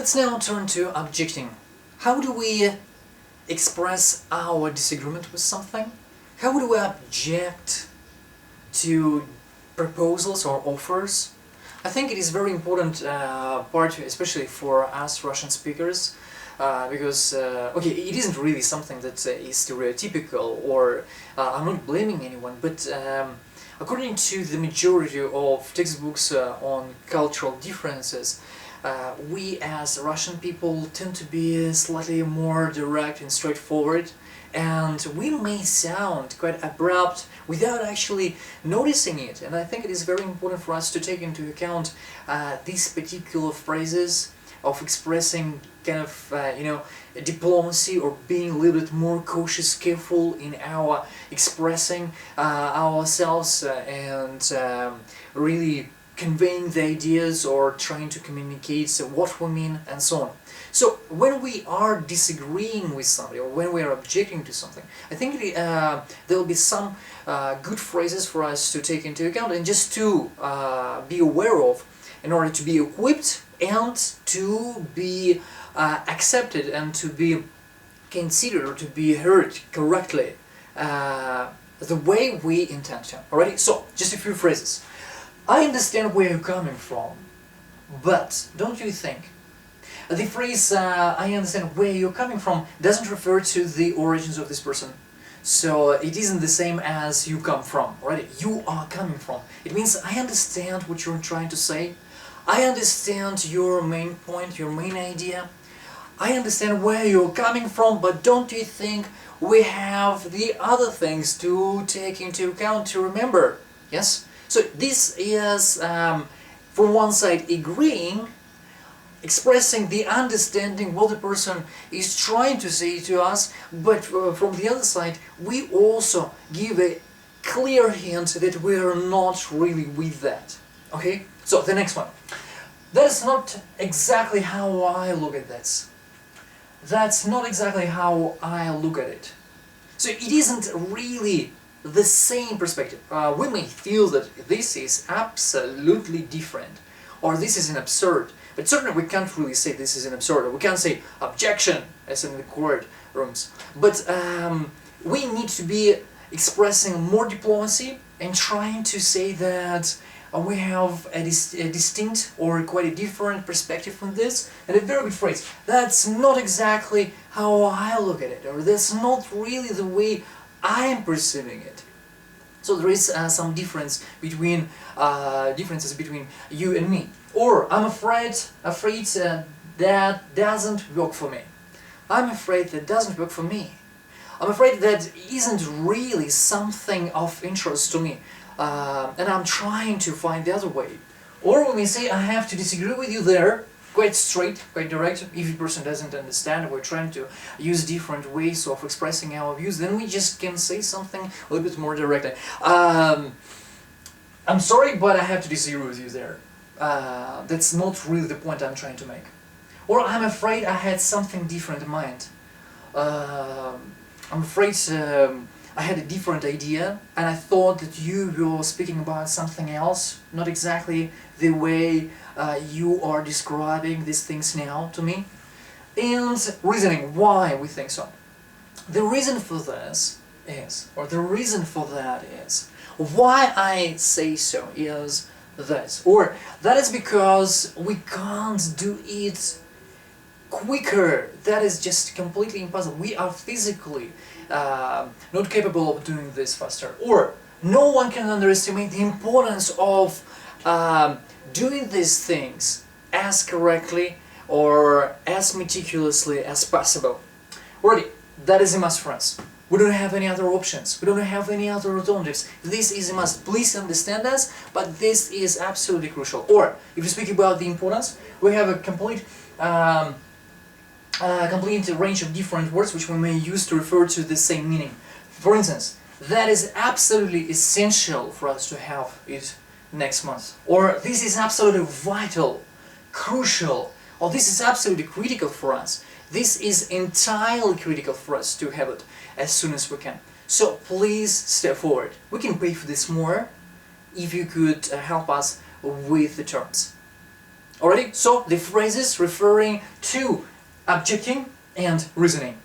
Let's now turn to objecting. How do we express our disagreement with something? How do we object to proposals or offers? I think it is very important part, especially for us Russian speakers, because okay, it isn't really something that is stereotypical, or I'm not blaming anyone, but according to the majority of textbooks on cultural differences, we as Russian people tend to be slightly more direct and straightforward, and we may sound quite abrupt without actually noticing it. And I think it is very important for us to take into account these particular phrases of expressing kind of diplomacy, or being a little bit more cautious, careful in our expressing ourselves and really conveying the ideas or trying to communicate what we mean and so on. So when we are disagreeing with somebody, or when we are objecting to something, I think there will be some good phrases for us to take into account and just to be aware of, in order to be equipped and to be accepted and to be considered or to be heard correctly the way we intend to. Alright, so just a few phrases. I understand where you're coming from, but don't you think the phrase I understand where you're coming from doesn't refer to the origins of this person? So it isn't the same as you come from, right? You are coming from. It means I understand what you're trying to say. I understand your main point, your main idea. I understand where you're coming from, but don't you think we have the other things to take into account, to remember? Yes? So this is, from one side, agreeing, expressing the understanding what the person is trying to say to us, but from the other side, we also give a clear hint that we are not really with that. Okay? So the next one. That's not exactly how I look at this. That's not exactly how I look at it. So it isn't really the same perspective. We may feel that this is absolutely different, or this is an absurd, but certainly we can't really say this is an absurd, or we can't say objection as in the court rooms. But we need to be expressing more diplomacy and trying to say that we have a distinct or quite a different perspective from this, and a very good phrase. That's not exactly how I look at it, or that's not really the way I'm perceiving it. So there is some differences between you and me. Or I'm afraid that doesn't work for me. I'm afraid that doesn't work for me. I'm afraid that isn't really something of interest to me, and I'm trying to find the other way. Or we may say, I have to disagree with you there. Quite straight, quite direct. If the person doesn't understand, we're trying to use different ways of expressing our views, then we just can say something a little bit more directly. I'm sorry, but I have to disagree with you there. That's not really the point I'm trying to make. Or I'm afraid I had something different in mind. I'm afraid I had a different idea, and I thought that you were speaking about something else, not exactly the way you are describing these things now to me. And reasoning why we think so. The reason for this is, or the reason for that is, why I say so is this, or that is because we can't do it quicker. That is just completely impossible. We are physically not capable of doing this faster. Or no one can underestimate the importance of doing these things as correctly or as meticulously as possible. Already, that is a must for us. We don't have any other options. We don't have any other alternatives. This is a must. Please understand us, but this is absolutely crucial. Or, if you speak about the importance, we have a complete range of different words which we may use to refer to the same meaning. For instance, that is absolutely essential for us to have it next month. Or this is absolutely vital, crucial, or this is absolutely critical for us. This is entirely critical for us to have it as soon as we can. So please step forward. We can pay for this more if you could help us with the terms. Already? So the phrases referring to objecting and reasoning.